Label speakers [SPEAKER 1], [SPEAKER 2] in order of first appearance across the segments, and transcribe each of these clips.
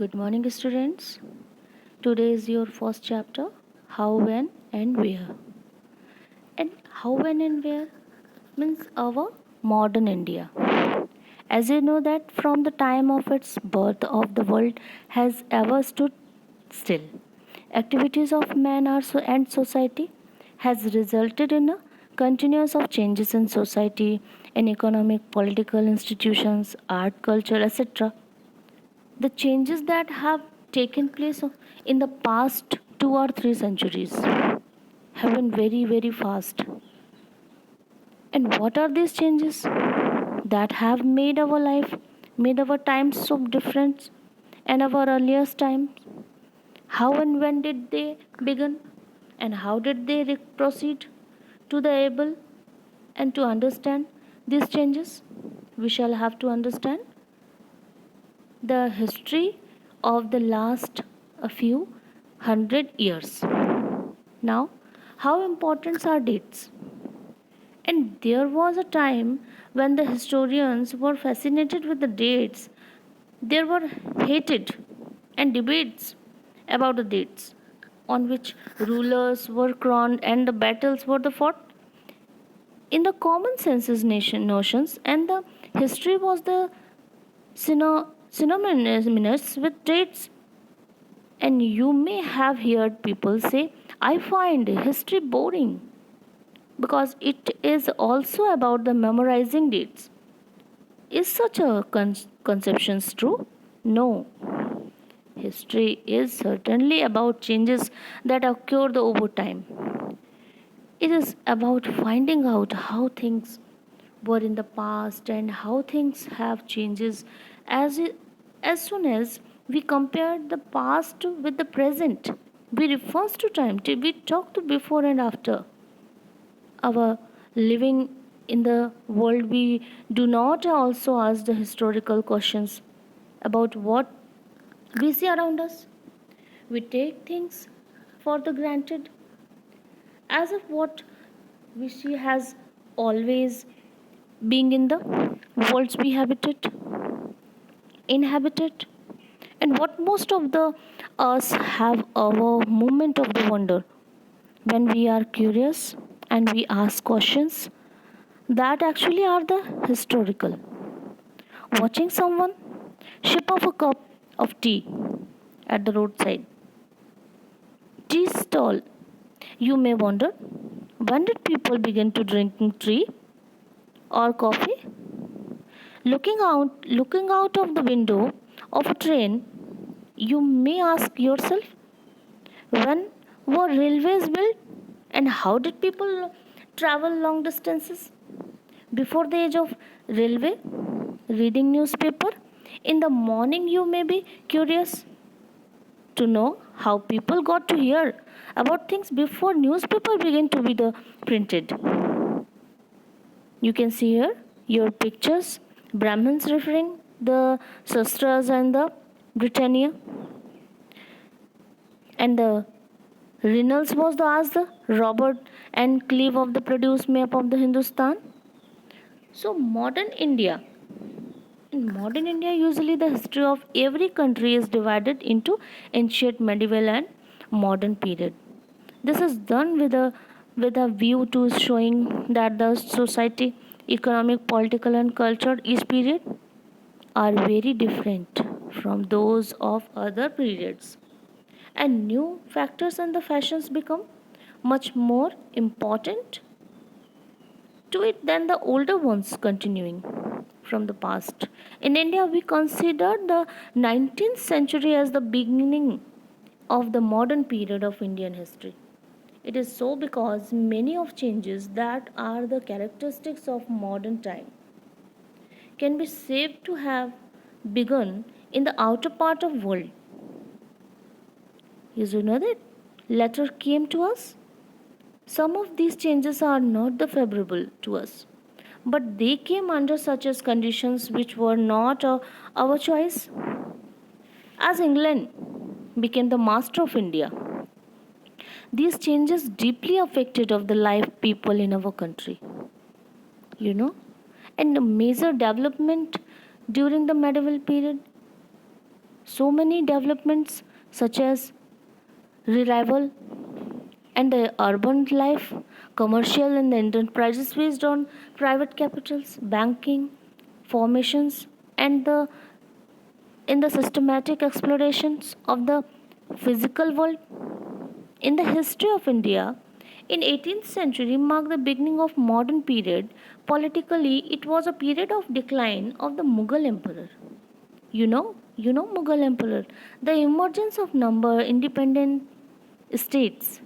[SPEAKER 1] Good morning, students. Today is your first chapter How, When, and Where. And how, when, and where means our modern India. As you know, that from the time of its birth, of the world has ever stood still. Activities of man and society has resulted in a continuous of changes in society, in economic, political institutions, art, culture, etc. The changes that have taken place in the past 2 or 3 centuries have been very, very fast. And what are these changes that have made our life, made our times so different and our earliest times? How and when did they begin? And how did they proceed to the able and to understand these changes? We shall have to understand the history of the last a few hundred years. Now, how important are dates? And there was a time when the historians were fascinated with the dates. There were hated and debates about the dates on which rulers were crowned and the battles were the fought. In the common census nation notions, and the history was the synonymous with dates. And you may have heard people say, I find history boring because it is also about the memorizing dates. Is such a conception true? No. History is certainly about changes that occurred over time. It is about finding out how things were in the past and how things have changes as soon as we compare the past with the present. We refer to time. We talk to before and after our living in the world. We do not also ask the historical questions about what we see around us. We take things for the granted as if what we see has always been in the worlds we inhabited, and what most of the us have our moment of the wonder when we are curious and we ask questions that actually are the historical. Watching someone sip off a cup of tea at the roadside tea stall, you may wonder, when did people begin to drinking tea or coffee? Looking out of the window of a train, you may ask yourself, when were railways built and how did people travel long distances? Before the age of railway, reading newspaper in the morning, you may be curious to know how people got to hear about things before newspaper began to be the printed. You can see here your pictures, Brahmins referring the Shastras and the Britannia, and the Reynolds was the as the Robert and Cleve of the produced map of the Hindustan. So in modern India, usually the history of every country is divided into ancient, medieval, and modern period. This is done with a view to showing that the society, economic, political, and cultural each period are very different from those of other periods, and new factors and the fashions become much more important to it than the older ones continuing from the past. In India, we consider the 19th century as the beginning of the modern period of Indian history. It is so because many of changes that are the characteristics of modern time can be said to have begun in the outer part of world. You know that later came to us. Some of these changes are not the favorable to us, but they came under such as conditions which were not our choice. As England became the master of India, these changes deeply affected of the life people in our country. You know, and a major development during the medieval period so many developments such as revival and the urban life, commercial and the enterprises based on private capitals, banking, formations, and the in the systematic explorations of the physical world. In the history of India, in 18th century marked the beginning of modern period. Politically, it was a period of decline of the Mughal emperor. You know Mughal emperor, the emergence of number independent states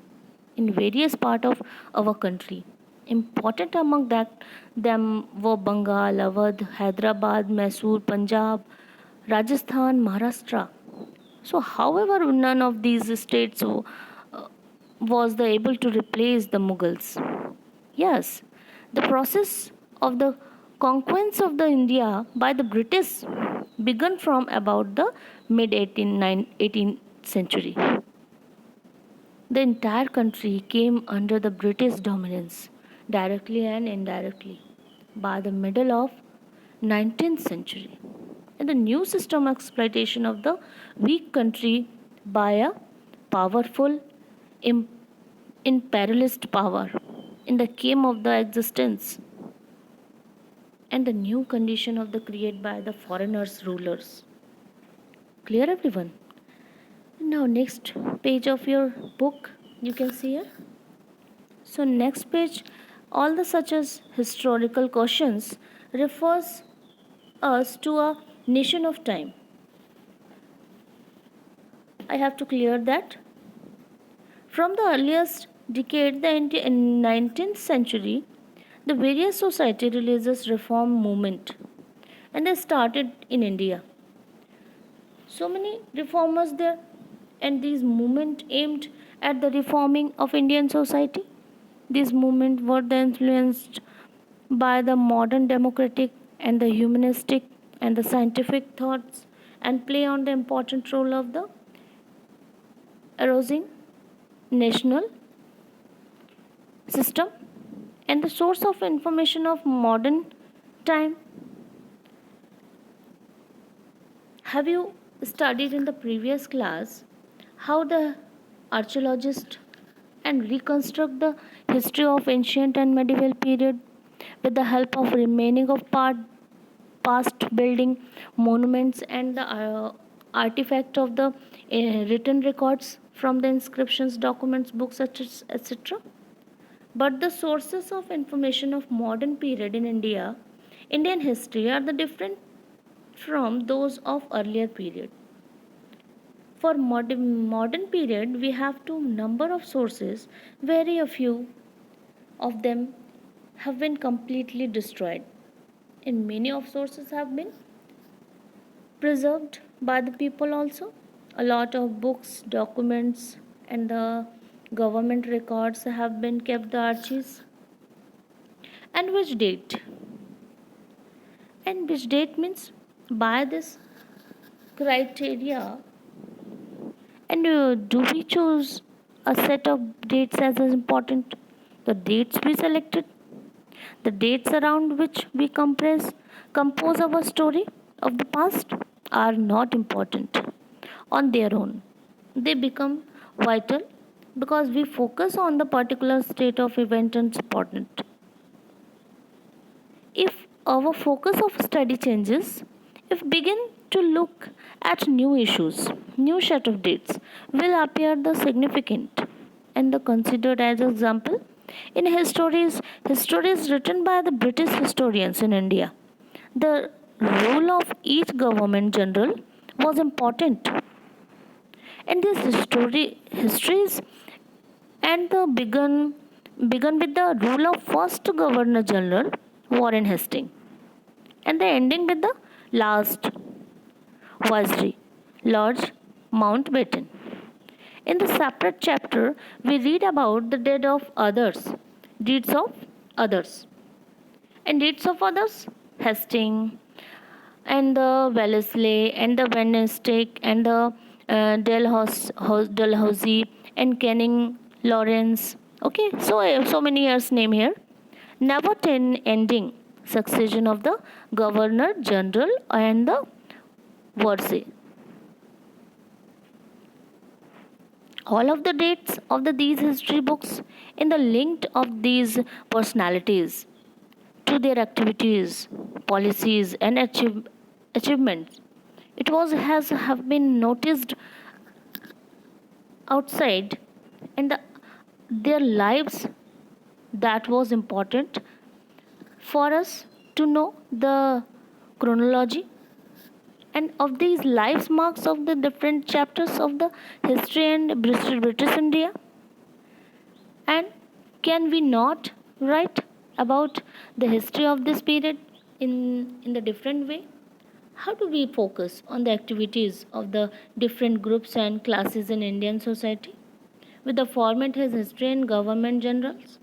[SPEAKER 1] in various parts of our country. Important among that them were Bengal, Awadh, Hyderabad, Mysore, Punjab, Rajasthan, Maharashtra. So, however, none of these states was the able to replace the Mughals. Yes, the process of the conquest of the India by the British began from about the mid 18th century. The entire country came under the British dominance, directly and indirectly, by the middle of 19th century. And the new system exploitation of the weak country by a powerful imperialist power in the came of the existence and the new condition of the created by the foreigners rulers. Clear everyone? Now next page of your book you can see here. So next page, all the such as historical questions refers us to a nation of time. I have to clear that. From the earliest decade, the 19th century, the various society religious reform movement and they started in India. So many reformers there and these movement aimed at the reforming of Indian society. These movements were then influenced by the modern democratic and the humanistic and the scientific thoughts and play on the important role of the eroding national system and the source of information of modern time. Have you studied in the previous class how the archaeologists and reconstruct the history of ancient and medieval period with the help of remaining of past building monuments and the artifact of the written records from the inscriptions documents books etc. But the sources of information of modern period in Indian history are the different from those of earlier period. For modern period, we have to number of sources. Very a few of them have been completely destroyed, and many of sources have been preserved by the people also. A lot of books, documents, and the government records have been kept the archives. And which date? And which date means by this criteria. And do we choose a set of dates as important? The dates we selected, the dates around which we compose our story of the past are not important on their own. They become vital because we focus on the particular state of event and important. If our focus of study changes, if begin to look at new issues, new set of dates will appear the significant and the considered as example in histories written by the British historians in India. The role of each government general was important, and these histories and the begun with the rule of first Governor General Warren Hastings and the ending with the last Viceroy Lord Mountbatten. In the separate chapter, we read about the deeds of others, and deeds of others, Hastings and the Wellesley and the Wednesday and the Dalhousie and Canning Lawrence. Okay, so many years name here. Never ten ending succession of the Governor General and the Versailles. All of the dates of these history books in the linked of these personalities to their activities, policies, and achievements. It was has have been noticed outside in their lives that was important for us to know the chronology and of these lives marks of the different chapters of the history and British India. And can we not write about the history of this period in the different way? How do we focus on the activities of the different groups and classes in Indian society? With the format as history and government generals.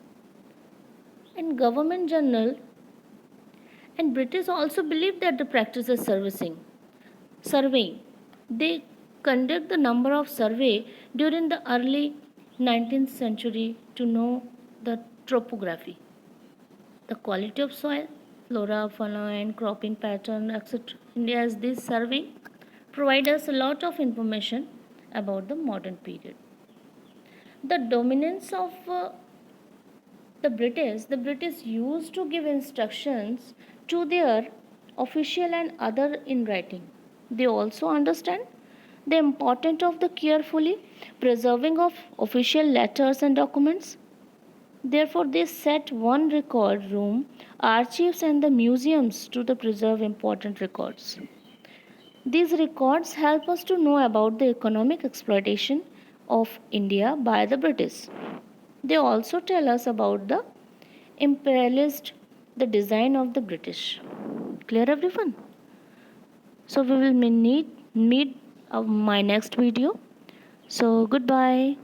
[SPEAKER 1] And government general and British also believe that the practice is surveying. They conduct the number of survey during the early 19th century to know the topography, the quality of soil, flora, fauna, and cropping pattern, etc. India's this survey provide us a lot of information about the modern period. The dominance of the British used to give instructions to their official and other in writing. They also understand the importance of the carefully preserving of official letters and documents. Therefore, they set one record room, archives, and the museums to the preserve important records. These records help us to know about the economic exploitation of India by the British. They also tell us about the imperialist, the design of the British. Clear, everyone? So we will meet my next video. So goodbye.